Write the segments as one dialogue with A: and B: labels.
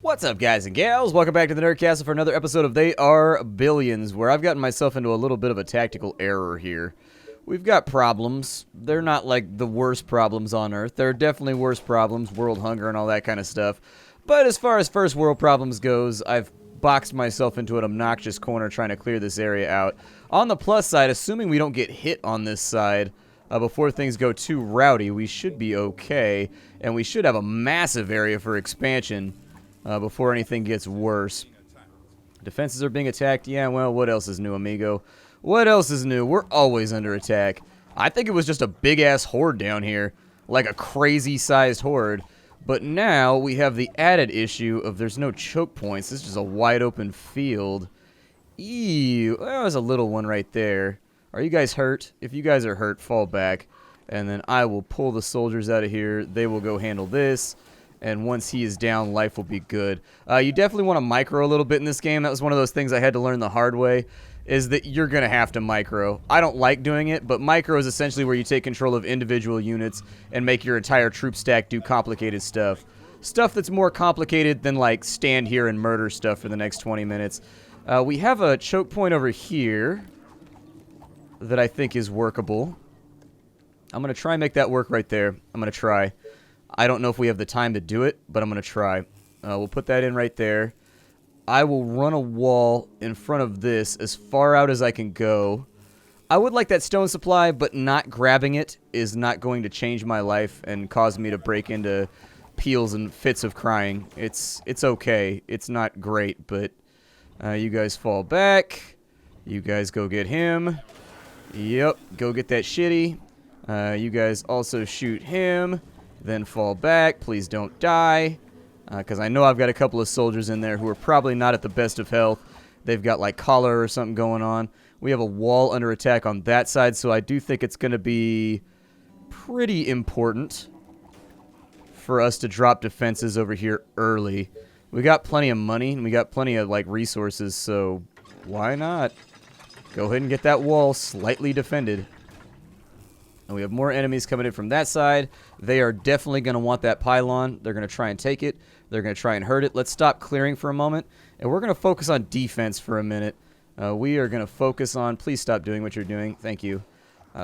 A: What's up, guys and gals? Welcome back to the Nerd Castle for another episode of They Are Billions, where I've gotten myself into a little bit of a tactical error here. We've got problems. They're not like the worst problems on Earth. There are definitely worse problems, world hunger and all that kind of stuff. But as far as first world problems goes, I've boxed myself into an obnoxious corner trying to clear this area out. On the plus side, assuming we don't get hit on this side before things go too rowdy, we should be okay. And we should have a massive area for expansion before anything gets worse. Defenses are being attacked. Yeah, well, what else is new, amigo? What else is new? We're always under attack. I think it was just a big-ass horde down here. Like a crazy-sized horde. But now we have the added issue of there's no choke points. This is just a wide-open field. Ew. That was a little one right there. Are you guys hurt? If you guys are hurt, fall back. And then I will pull the soldiers out of here. They will go handle this. And once he is down, life will be good. You definitely want to micro a little bit in this game. That was one of those things I had to learn the hard way, is that you're going to have to micro. I don't like doing it, but micro is essentially where you take control of individual units and make your entire troop stack do complicated stuff. Stuff that's more complicated than, like, stand here and murder stuff for the next 20 minutes. We have a choke point over here that I think is workable. I'm going to try and make that work right there. I'm going to try. I don't know if we have the time to do it, but I'm going to try. We'll put that in right there. I will run a wall in front of this as far out as I can go. I would like that stone supply, but not grabbing it is not going to change my life and cause me to break into peals and fits of crying. It's okay. It's not great, but you guys fall back. You guys go get him. Yep, go get that shitty. You guys also shoot him. Then fall back. Please don't die. Because I know I've got a couple of soldiers in there who are probably not at the best of health. They've got like cholera or something going on. We have a wall under attack on that side, so I do think it's going to be pretty important for us to drop defenses over here early. We got plenty of money, and we got plenty of like resources, so why not? Go ahead and get that wall slightly defended. And we have more enemies coming in from that side. They are definitely going to want that pylon. They're going to try and take it. They're going to try and hurt it. Let's stop clearing for a moment. And we're going to focus on defense for a minute. We are going to focus on... Please stop doing what you're doing. Thank you.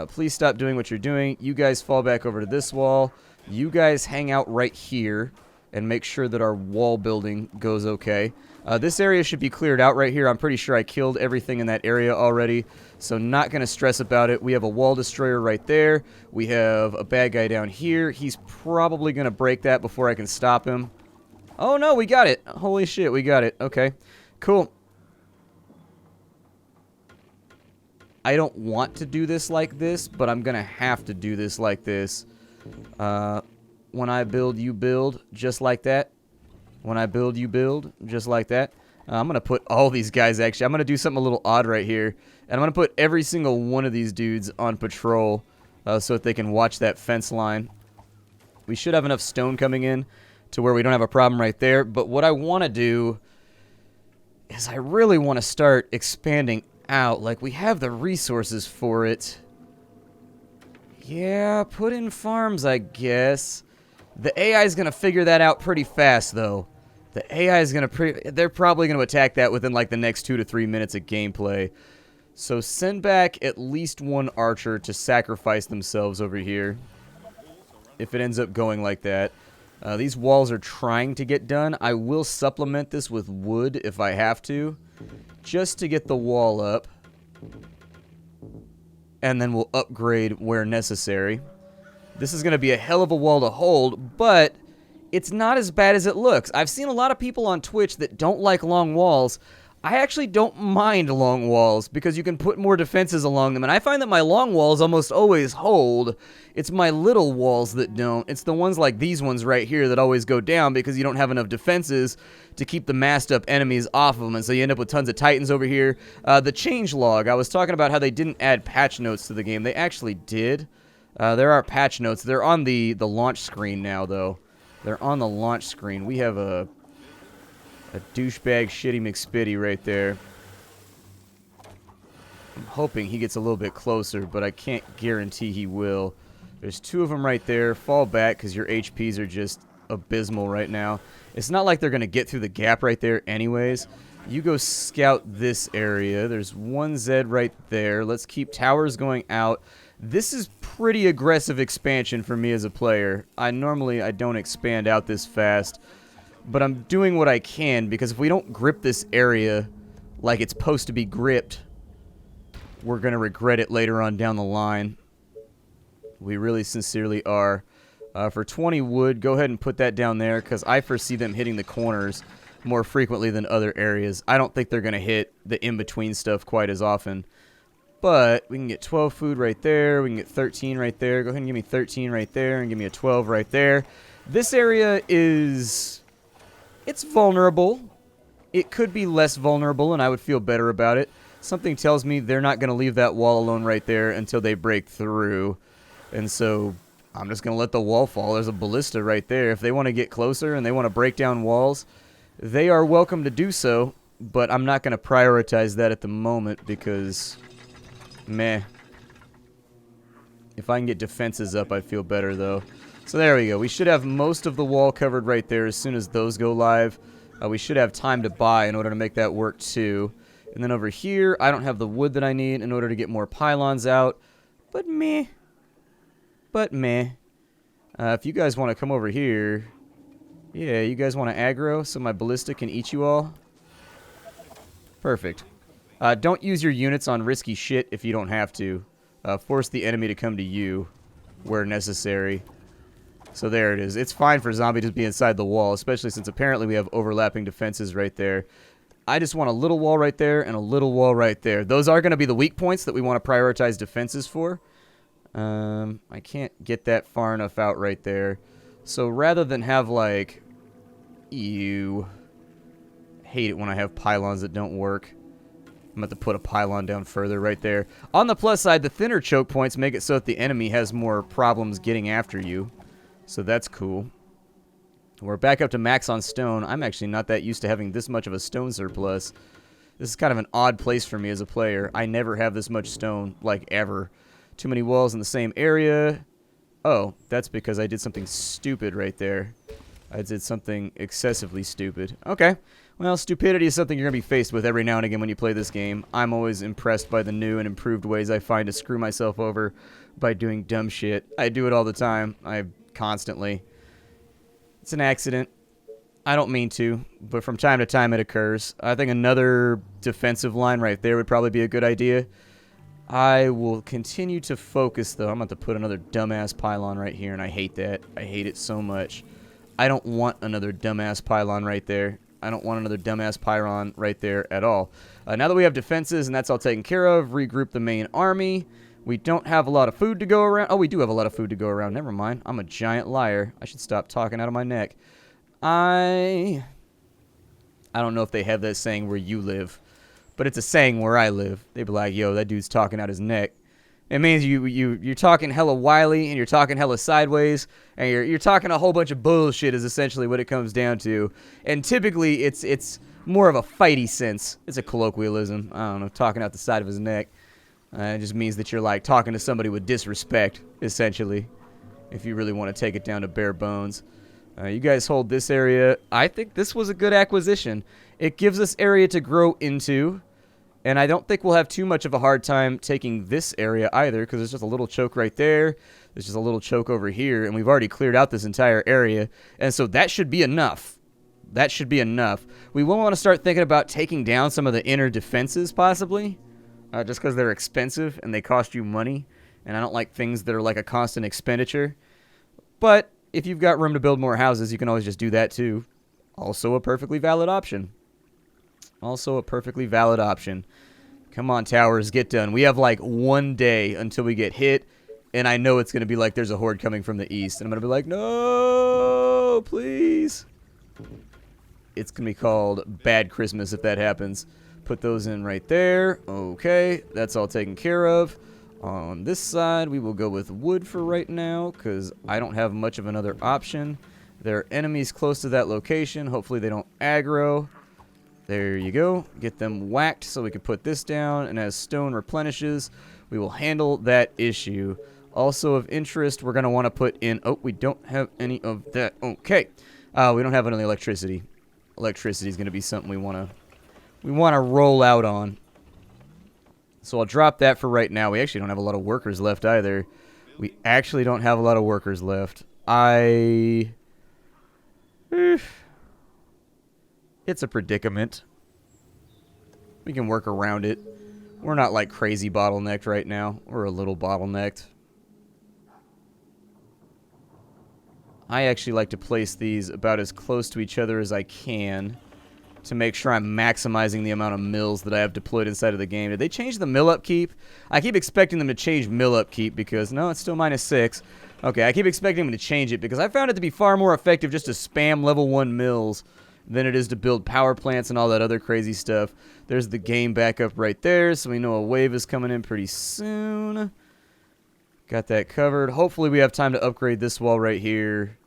A: Please stop doing what you're doing. You guys fall back over to this wall. You guys hang out right here and make sure that our wall building goes okay. This area should be cleared out right here. I'm pretty sure I killed everything in that area already, so not going to stress about it. We have a wall destroyer right there. We have a bad guy down here. He's probably going to break that before I can stop him. Oh, no, we got it. Holy shit, we got it. Okay, cool. I don't want to do this like this, but I'm going to have to do this like this. When I build, you build, just like that. When I build, you build, just like that. I'm going to put all these guys, actually. I'm going to do something a little odd right here. And I'm going to put every single one of these dudes on patrol so that they can watch that fence line. We should have enough stone coming in to where we don't have a problem right there. But what I want to do is I really want to start expanding out. Like, we have the resources for it. Yeah, put in farms, I guess. The AI is going to figure that out pretty fast, though. The AI is going to... They're probably going to attack that within, like, the next 2 to 3 minutes of gameplay. So send back at least one archer to sacrifice themselves over here. If it ends up going like that. These walls are trying to get done. I will supplement this with wood if I have to. Just to get the wall up. And then we'll upgrade where necessary. This is going to be a hell of a wall to hold, but it's not as bad as it looks. I've seen a lot of people on Twitch that don't like long walls. I actually don't mind long walls because you can put more defenses along them, and I find that my long walls almost always hold. It's my little walls that don't. It's the ones like these ones right here that always go down because you don't have enough defenses to keep the masked up enemies off of them, and so you end up with tons of titans over here. The change log, I was talking about how they didn't add patch notes to the game. They actually did. There are patch notes. They're on the launch screen now, though. They're on the launch screen. We have a douchebag shitty McSpitty right there. I'm hoping he gets a little bit closer, but I can't guarantee he will. There's 2 of them right there. Fall back because your HPs are just abysmal right now. It's not like they're going to get through the gap right there anyways. You go scout this area. There's one Zed right there. Let's keep towers going out. This is pretty aggressive expansion for me as a player. I don't expand out this fast, but I'm doing what I can, because if we don't grip this area like it's supposed to be gripped, we're going to regret it later on down the line. We really sincerely are. For 20 wood, go ahead and put that down there, because I foresee them hitting the corners more frequently than other areas. I don't think they're going to hit the in-between stuff quite as often. But we can get 12 food right there. We can get 13 right there. Go ahead and give me 13 right there, and give me a 12 right there. This area is... it's vulnerable. It could be less vulnerable, and I would feel better about it. Something tells me they're not going to leave that wall alone right there until they break through. And so I'm just going to let the wall fall. There's a ballista right there. If they want to get closer and they want to break down walls, they are welcome to do so. But I'm not going to prioritize that at the moment because, meh. If I can get defenses up, I'd feel better, though. So there we go. We should have most of the wall covered right there as soon as those go live. We should have time to buy in order to make that work, too. And then over here, I don't have the wood that I need in order to get more pylons out. But meh. But meh. If you guys want to come over here... yeah, you guys want to aggro so my ballista can eat you all? Perfect. Don't use your units on risky shit if you don't have to. Force the enemy to come to you where necessary. So there it is. It's fine for zombie to be inside the wall, especially since apparently we have overlapping defenses right there. I just want a little wall right there and a little wall right there. Those are going to be the weak points that we want to prioritize defenses for. I can't get that far enough out right there. So rather than have like... ew. Hate it when I have pylons that don't work. I'm about to put a pylon down further right there. On the plus side, the thinner choke points make it so that the enemy has more problems getting after you. So that's cool. We're back up to max on stone. I'm actually not that used to having this much of a stone surplus. This is kind of an odd place for me as a player. I never have this much stone, like ever. Too many walls in the same area. Oh, that's because I did something stupid right there. I did something excessively stupid. Okay. Well, stupidity is something you're going to be faced with every now and again when you play this game. I'm always impressed by the new and improved ways I find to screw myself over by doing dumb shit. I do it all the time. Constantly. It's an accident. I don't mean to, but from time to time it occurs. I think another defensive line right there would probably be a good idea. I will continue to focus, though. I'm about to put another dumbass pylon right here, and I hate that. I hate it so much. I don't want another dumbass pylon right there. I don't want another dumbass pylon right there at all. Now that we have defenses and that's all taken care of, regroup the main army. We don't have a lot of food to go around. Oh, we do have a lot of food to go around. Never mind. I'm a giant liar. I should stop talking out of my neck. I don't know if they have that saying where you live, but it's a saying where I live. They'd be like, yo, that dude's talking out his neck. It means you're talking hella wily and you're talking hella sideways and you're talking a whole bunch of bullshit is essentially what it comes down to. And typically it's more of a fighty sense. It's a colloquialism. I don't know, talking out the side of his neck. It just means that you're like talking to somebody with disrespect, essentially, if you really want to take it down to bare bones. You guys hold this area. I think this was a good acquisition. It gives us area to grow into, and I don't think we'll have too much of a hard time taking this area either, because there's just a little choke right there. There's just a little choke over here, and we've already cleared out this entire area, and so that should be enough. That should be enough. We will want to start thinking about taking down some of the inner defenses, possibly. Just because they're expensive and they cost you money. And I don't like things that are like a constant expenditure. But if you've got room to build more houses, you can always just do that too. Also a perfectly valid option. Also a perfectly valid option. Come on, towers, get done. We have like one day until we get hit. And I know it's going to be like there's a horde coming from the east. And I'm going to be like, no, please. It's going to be called Bad Christmas if that happens. Put those in right there. Okay, that's all taken care of. On this side, we will go with wood for right now because I don't have much of another option. There are enemies close to that location. Hopefully they don't aggro. There you go. Get them whacked so we can put this down. And as stone replenishes, we will handle that issue. Also of interest, we're going to want to put in... Oh, we don't have any of that. Okay. We don't have any electricity. Electricity is going to be something we want to roll out on. So I'll drop that for right now. We actually don't have a lot of workers left either. We actually don't have a lot of workers left. It's a predicament. We can work around it. We're not like crazy bottlenecked right now. We're a little bottlenecked. I actually like to place these about as close to each other as I can to make sure I'm maximizing the amount of mills that I have deployed inside of the game. Did they change the mill upkeep? I keep expecting them to change mill upkeep because, no, it's still -6. Okay, I keep expecting them to change it because I found it to be far more effective just to spam level 1 mills than it is to build power plants and all that other crazy stuff. There's the game backup right there, so we know a wave is coming in pretty soon. Got that covered. Hopefully we have time to upgrade this wall right here.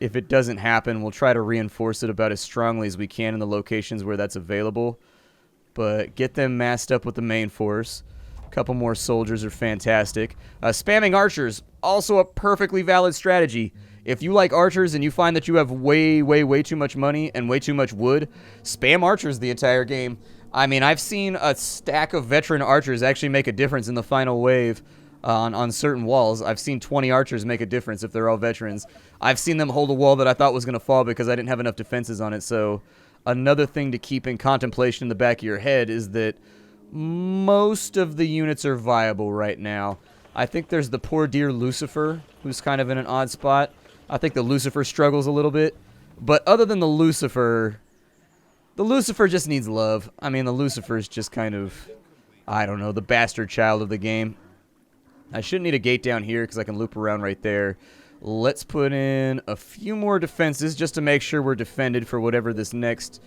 A: If it doesn't happen, we'll try to reinforce it about as strongly as we can in the locations where that's available. But get them massed up with the main force. A couple more soldiers are fantastic. Spamming archers, also a perfectly valid strategy. If you like archers and you find that you have way too much money and way too much wood, spam archers the entire game. I mean, I've seen a stack of veteran archers actually make a difference in the final wave. On certain walls. I've seen 20 archers make a difference if they're all veterans. I've seen them hold a wall that I thought was going to fall because I didn't have enough defenses on it. So another thing to keep in contemplation in the back of your head is that most of the units are viable right now. I think there's the poor dear Lucifer, who's kind of in an odd spot. I think the Lucifer struggles a little bit. But other than the Lucifer just needs love. I mean, the Lucifer is just kind of, I don't know, the bastard child of the game. I shouldn't need a gate down here because I can loop around right there. Let's put in a few more defenses just to make sure we're defended for whatever this next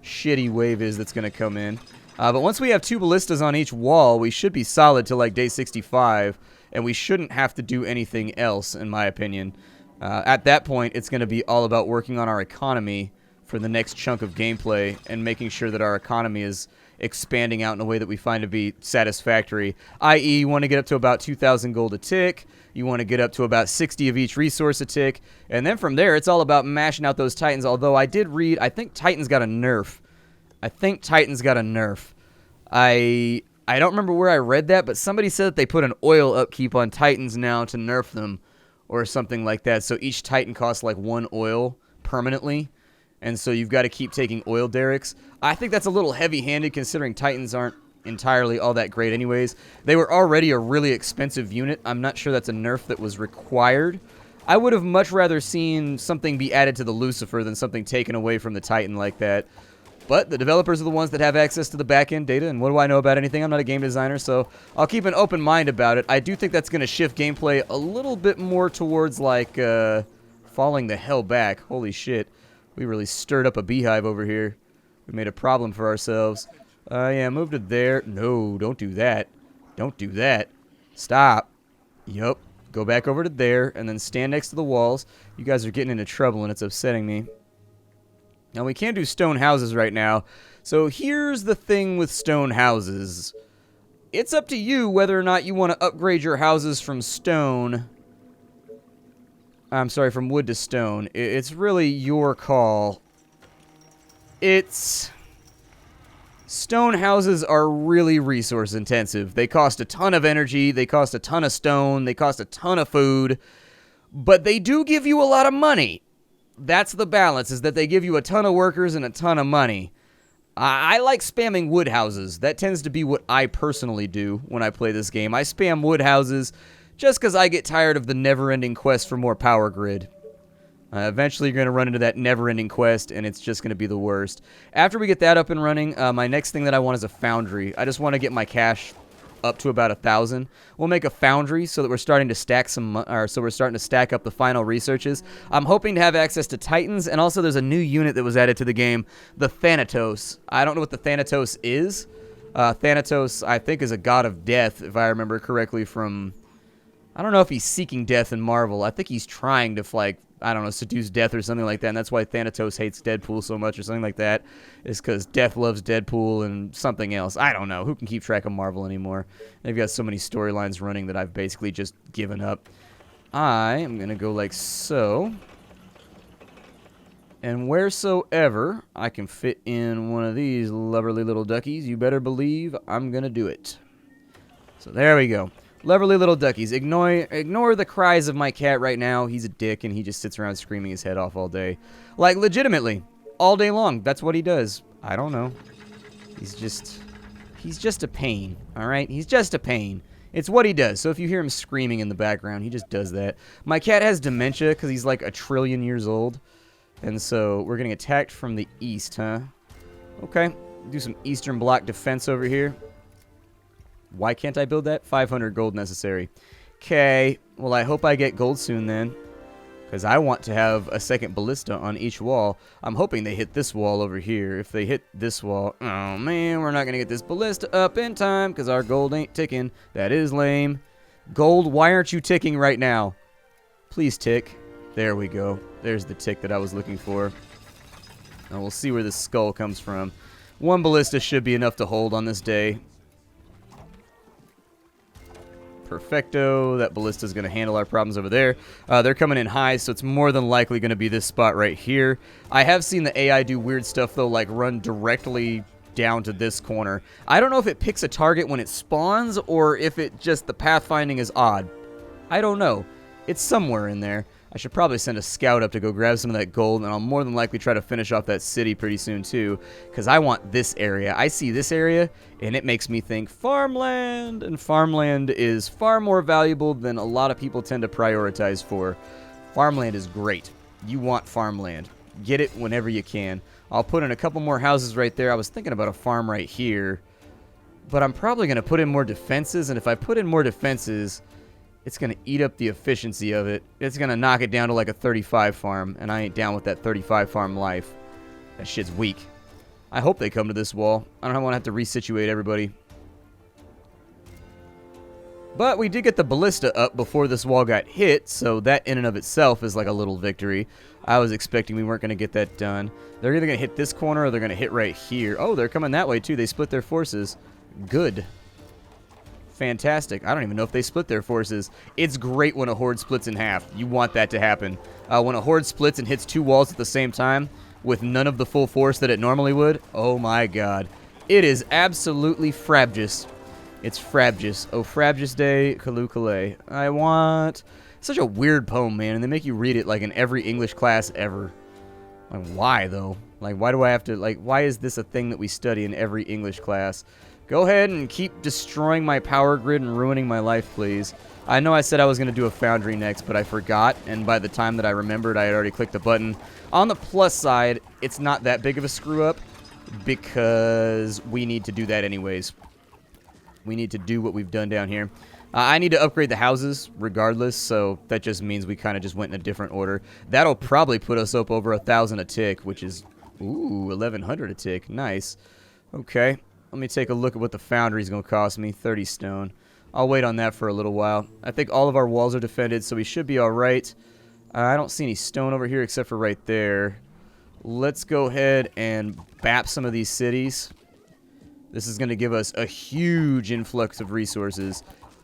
A: shitty wave is that's going to come in. But once we have 2 ballistas on each wall, we should be solid till like day 65, and we shouldn't have to do anything else, in my opinion. At that point, it's going to be all about working on our economy for the next chunk of gameplay and making sure that our economy is expanding out in a way that we find to be satisfactory, i.e. you want to get up to about 2,000 gold a tick, you want to get up to about 60 of each resource a tick, and then from there it's all about mashing out those titans, although I did read, I think Titans got a nerf. I don't remember where I read that, but somebody said that they put an oil upkeep on titans now to nerf them, or something like that, so each titan costs like 1 oil permanently. And so you've got to keep taking oil derricks. I think that's a little heavy-handed considering Titans aren't entirely all that great anyways. They were already a really expensive unit. I'm not sure that's a nerf that was required. I would have much rather seen something be added to the Lucifer than something taken away from the Titan like that. But the developers are the ones that have access to the back-end data, and what do I know about anything? I'm not a game designer, so I'll keep an open mind about it. I do think that's going to shift gameplay a little bit more towards, like, falling the hell back. Holy shit. We really stirred up a beehive over here. We made a problem for ourselves. Yeah, move to there. No, don't do that. Don't do that. Stop. Yup. Go back over to there, and then stand next to the walls. You guys are getting into trouble, and it's upsetting me. Now, we can't do stone houses right now. So here's the thing with stone houses. It's up to you whether or not you want to upgrade your houses from stone... I'm sorry, from wood to stone. It's really your call. Stone houses are really resource intensive. They cost a ton of energy, they cost a ton of stone, they cost a ton of food, but they do give you a lot of money. That's the balance, is that they give you a ton of workers and a ton of money. I like spamming wood houses. That tends to be what I personally do when I play this game. I spam wood houses just because I get tired of the never-ending quest for more power grid. Eventually, you're going to run into that never-ending quest, and it's just going to be the worst. After we get that up and running, my next thing that I want is a foundry. I just want to get my cash up to about 1,000. We'll make a foundry so that we're starting to stack stack up the final researches. I'm hoping to have access to Titans, and also there's a new unit that was added to the game, the Thanatos. I don't know what the Thanatos is. Thanatos, I think, is a god of death, if I remember correctly from... I don't know if he's seeking death in Marvel. I think he's trying to, like, I don't know, seduce death or something like that. And that's why Thanatos hates Deadpool so much or something like that. It's because Death loves Deadpool and something else. I don't know. Who can keep track of Marvel anymore? They've got so many storylines running that I've basically just given up. I am going to go like so. And wheresoever I can fit in one of these lovely little duckies, you better believe I'm going to do it. So there we go. Lovely little duckies. Ignore the cries of my cat right now. He's a dick, and he just sits around screaming his head off all day. Like, legitimately. All day long. That's what he does. I don't know. He's just a pain, alright? He's just a pain. It's what he does. So if you hear him screaming in the background, he just does that. My cat has dementia because he's like 1 trillion years old. And so we're getting attacked from the east, huh? Okay. Do some Eastern Bloc defense over here. Why can't I build that? 500 gold necessary. Okay. Well, I hope I get gold soon then. Because I want to have a second ballista on each wall. I'm hoping they hit this wall over here. If they hit this wall, oh man, we're not going to get this ballista up in time because our gold ain't ticking. That is lame. Gold, why aren't you ticking right now? Please tick. There we go. There's the tick that I was looking for. Now we'll see where this skull comes from. 1 ballista should be enough to hold on this day. Perfecto. That ballista is going to handle our problems over there. They're coming in high, so it's more than likely going to be this spot right here. I have seen the AI do weird stuff, though, like run directly down to this corner. I don't know if it picks a target when it spawns or if it just, the pathfinding is odd. I don't know. It's somewhere in there. I should probably send a scout up to go grab some of that gold, and I'll more than likely try to finish off that city pretty soon, too, because I want this area. I see this area, and it makes me think farmland, and farmland is far more valuable than a lot of people tend to prioritize for. Farmland is great. You want farmland. Get it whenever you can. I'll put in a couple more houses right there. I was thinking about a farm right here, but I'm probably going to put in more defenses, and if I put in more defenses, it's going to eat up the efficiency of it. It's going to knock it down to like a 35 farm, and I ain't down with that 35 farm life. That shit's weak. I hope they come to this wall. I don't want to have to resituate everybody. But we did get the ballista up before this wall got hit, so that in and of itself is like a little victory. I was expecting we weren't going to get that done. They're either going to hit this corner or they're going to hit right here. Oh, they're coming that way too. They split their forces. Good. Fantastic. I don't even know if they split their forces. It's great when a horde splits in half. You want that to happen. When a horde splits and hits 2 walls at the same time with none of the full force that it normally would, oh my god. It is absolutely frabjous. It's frabjous. Oh, frabjous day, Kalu Kalay. I want... Such a weird poem, man, and they make you read it like in every English class ever. Like, why, though? Like, why do I have to... Like, why is this a thing that we study in every English class? Go ahead and keep destroying my power grid and ruining my life, please. I know I said I was going to do a foundry next, but I forgot, and by the time that I remembered, I had already clicked the button. On the plus side, it's not that big of a screw-up, because we need to do that anyways. We need to do what we've done down here. I need to upgrade the houses, regardless, so that just means we kind of just went in a different order. That'll probably put us up over 1,000 a tick, which is, ooh, 1,100 a tick. Nice. Okay. Let me take a look at what the foundry is going to cost me. 30 stone. I'll wait on that for a little while. I think all of our walls are defended, so we should be all right. I don't see any stone over here except for right there. Let's go ahead and bap some of these cities. This is going to give us a huge influx of resources,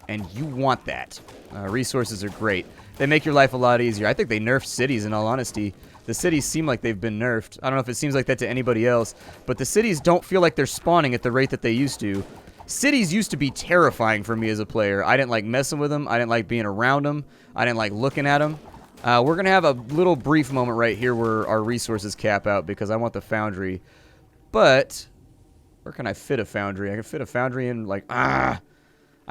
A: and you want that. Resources are great. They make your life a lot easier. I think they nerfed cities, in all honesty. The cities seem like they've been nerfed. I don't know if it seems like that to anybody else, but the cities don't feel like they're spawning at the rate that they used to. Cities used to be terrifying for me as a player. I didn't like messing with them. I didn't like being around them. I didn't like looking at them. We're going to have a little brief moment right here where our resources cap out because I want the foundry. But where can I fit a foundry? I can fit a foundry in like, I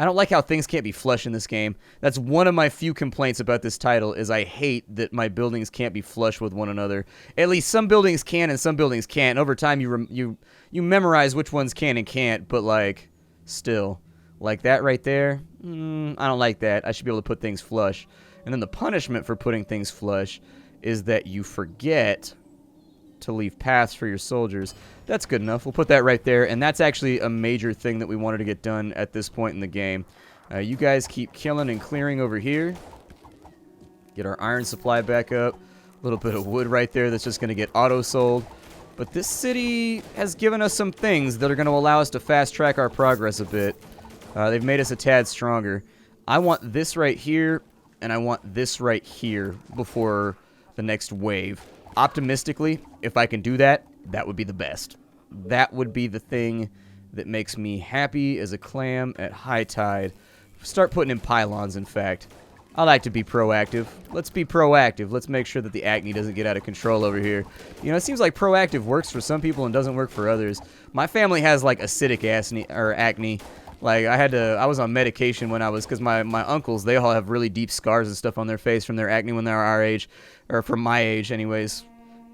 A: don't like how things can't be flush in this game. That's one of my few complaints about this title is I hate that my buildings can't be flush with one another. At least some buildings can and some buildings can't. Over time, you memorize which ones can and can't, but like, still. Like that right there, I don't like that. I should be able to put things flush. And then the punishment for putting things flush is that you forget to leave paths for your soldiers. That's good enough. We'll put that right there, and that's actually a major thing that we wanted to get done at this point in the game. You guys keep killing and clearing over here. Get our iron supply back up. little bit of wood right there that's just going to get auto-sold. But this city has given us some things that are going to allow us to fast-track our progress a bit. They've made us a tad stronger. I want this right here, and I want this right here before the next wave. Optimistically, if I can do that, that would be the best. That would be the thing that makes me happy as a clam at high tide. Start putting in pylons, in fact. I like to be proactive. Let's be proactive. Let's make sure that the acne doesn't get out of control over here. You know, it seems like proactive works for some people and doesn't work for others. My family has, like, acidic acne. Like, I was on medication when I was, because my uncles, they all have really deep scars and stuff on their face from their acne when they were our age, or from my age anyways.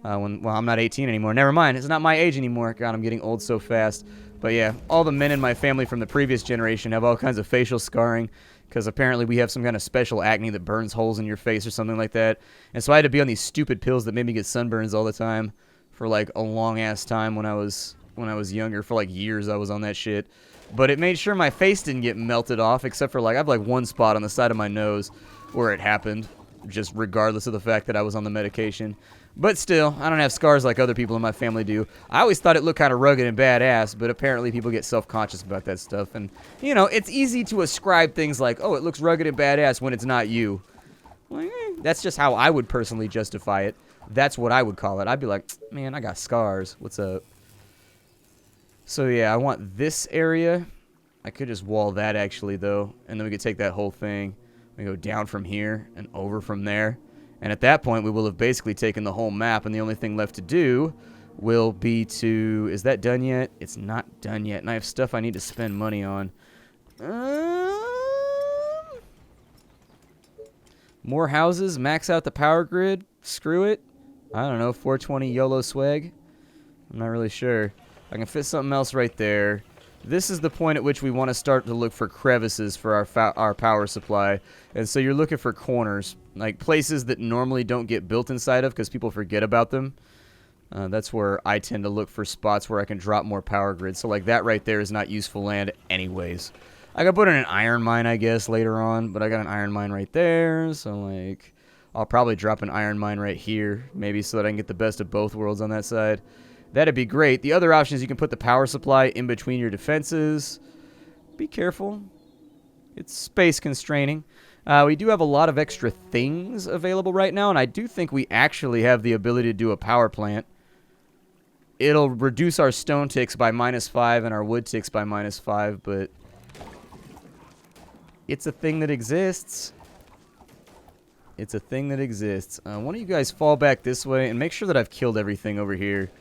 A: Well, I'm not 18 anymore. Never mind, it's not my age anymore. God, I'm getting old so fast. But yeah, all the men in my family from the previous generation have all kinds of facial scarring, because apparently we have some kind of special acne that burns holes in your face or something like that. And so I had to be on these stupid pills that made me get sunburns all the time for like a long-ass time when I was younger. For like years I was on that shit. But it made sure my face didn't get melted off, except for like I have like one spot on the side of my nose where it happened, just regardless of the fact that I was on the medication. But still, I don't have scars like other people in my family do. I always thought it looked kind of rugged and badass, but apparently people get self-conscious about that stuff. And, you know, it's easy to ascribe things like, oh, it looks rugged and badass when it's not you. Well, that's just how I would personally justify it. That's what I would call it. I'd be like, man, I got scars. What's up? So, yeah, I want this area. I could just wall that, actually, though. And then we could take that whole thing. We go down from here and over from there. And at that point, we will have basically taken the whole map, and the only thing left to do will be to... Is that done yet? It's not done yet, and I have stuff I need to spend money on. More houses? Max out the power grid? Screw it. I don't know, 420 YOLO swag? I'm not really sure. I can fit something else right there. This is the point at which we want to start to look for crevices for our power supply. And so you're looking for corners, like places that normally don't get built inside of because people forget about them. That's where I tend to look for spots where I can drop more power grids. So like that right there is not useful land anyways. I could put in an iron mine, I guess, later on, but I got an iron mine right there. So like I'll probably drop an iron mine right here, maybe so that I can get the best of both worlds on that side. That'd be great. The other option is you can put the power supply in between your defenses. Be careful. It's space constraining. We do have a lot of extra things available right now, and I do think we actually have the ability to do a power plant. It'll reduce our stone ticks by -5 and our wood ticks by -5, but it's a thing that exists. It's a thing that exists. One of you guys fall back this way and make sure that I've killed everything over here.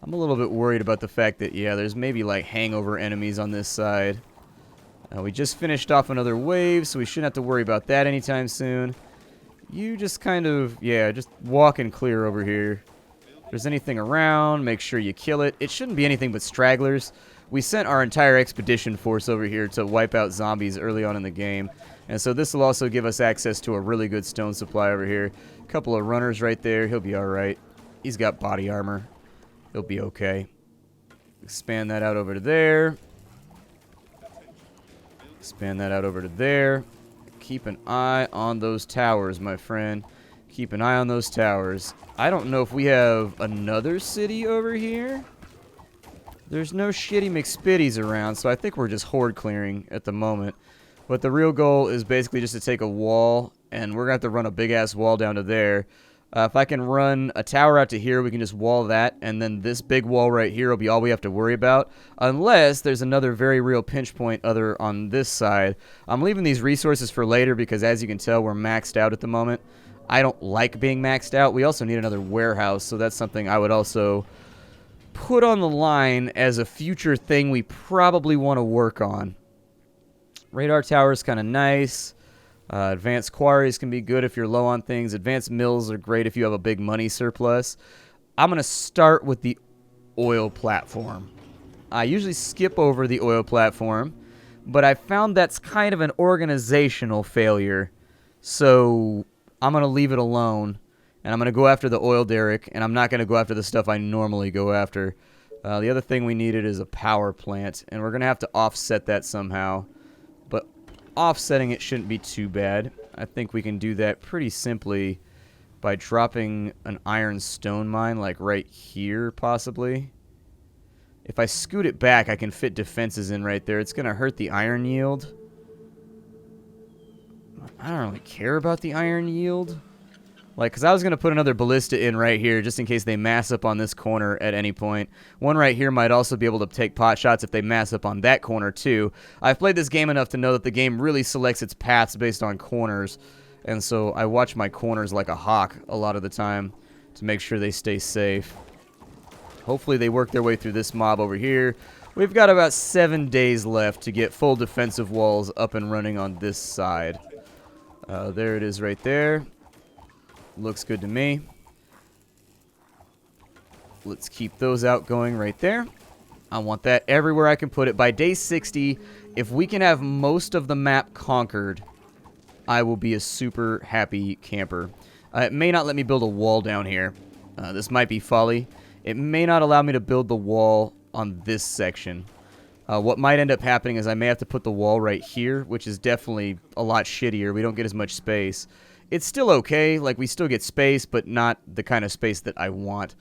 A: I'm a little bit worried about the fact that, yeah, there's maybe like hangover enemies on this side. We just finished off another wave, so we shouldn't have to worry about that anytime soon. You just kind of, yeah, just walk and clear over here. If there's anything around, make sure you kill it. It shouldn't be anything but stragglers. We sent our entire expedition force over here to wipe out zombies early on in the game. And so this will also give us access to a really good stone supply over here. A couple of runners right there. He'll be alright. He's got body armor. He'll be okay. Expand that out over to there. Expand that out over to there. Keep an eye on those towers, my friend. Keep an eye on those towers. I don't know if we have another city over here. There's no shitty McSpitties around, so I think we're just horde clearing at the moment. But the real goal is basically just to take a wall, and we're going to have to run a big-ass wall down to there. If I can run a tower out to here, we can just wall that, and then this big wall right here will be all we have to worry about, unless there's another very real pinch point other on this side. I'm leaving these resources for later because, as you can tell, we're maxed out at the moment. I don't like being maxed out. We also need another warehouse, so that's something I would also put on the line as a future thing we probably want to work on. Radar tower is kind of nice. Advanced quarries can be good if you're low on things. Advanced mills are great if you have a big money surplus. I'm going to start with the oil platform. I usually skip over the oil platform, but I found that's kind of an organizational failure. So I'm going to leave it alone, and I'm going to go after the oil derrick, and I'm not going to go after the stuff I normally go after. The other thing we needed is a power plant, and we're going to have to offset that somehow. Offsetting it shouldn't be too bad. I think we can do that pretty simply by dropping an iron stone mine, like right here, possibly. If I scoot it back, I can fit defenses in right there. It's going to hurt the iron yield. I don't really care about the iron yield. Like, because I was going to put another ballista in right here just in case they mass up on this corner at any point. One right here might also be able to take pot shots if they mass up on that corner too. I've played this game enough to know that the game really selects its paths based on corners. And so I watch my corners like a hawk a lot of the time to make sure they stay safe. Hopefully they work their way through this mob over here. We've got about 7 days left to get full defensive walls up and running on this side. There it is right there. Looks good to me. Let's keep those outgoing right there. I want that everywhere I can put it. By day 60, if we can have most of the map conquered, I will be a super happy camper. It may not let me build a wall down here. This might be folly. It may not allow me to build the wall on this section. What might end up happening is I may have to put the wall right here, which is definitely a lot shittier. We don't get as much space. It's still okay. Like, we still get space, but not the kind of space that I want.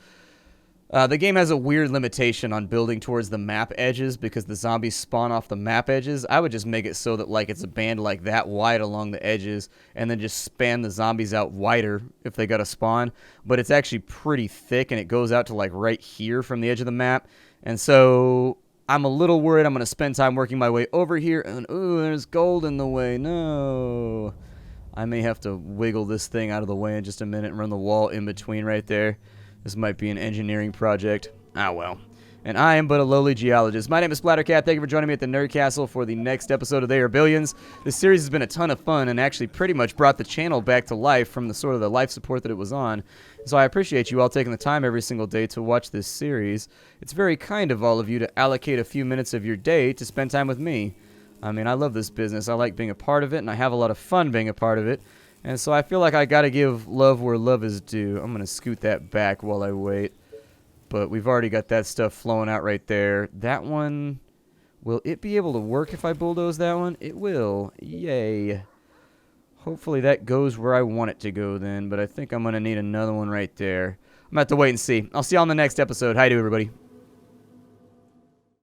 A: The game has a weird limitation on building towards the map edges because the zombies spawn off the map edges. I would just make it so that, like, it's a band like that wide along the edges and then just span the zombies out wider if they got to spawn. But it's actually pretty thick and it goes out to, like, right here from the edge of the map. And so I'm a little worried I'm going to spend time working my way over here. And, ooh, there's gold in the way. No. I may have to wiggle this thing out of the way in just a minute and run the wall in between right there. This might be an engineering project. Ah, well. And I am but a lowly geologist. My name is Splattercat. Thank you for joining me at the Nerd Castle for the next episode of They Are Billions. This series has been a ton of fun and actually pretty much brought the channel back to life from the sort of the life support that it was on. So I appreciate you all taking the time every single day to watch this series. It's very kind of all of you to allocate a few minutes of your day to spend time with me. I mean, I love this business. I like being a part of it, and I have a lot of fun being a part of it. And so I feel like I got to give love where love is due. I'm going to scoot that back while I wait. But we've already got that stuff flowing out right there. That one, will it be able to work if I bulldoze that one? It will. Yay. Hopefully that goes where I want it to go then. But I think I'm going to need another one right there. I'm going to have to wait and see. I'll see you on the next episode. Hi to everybody.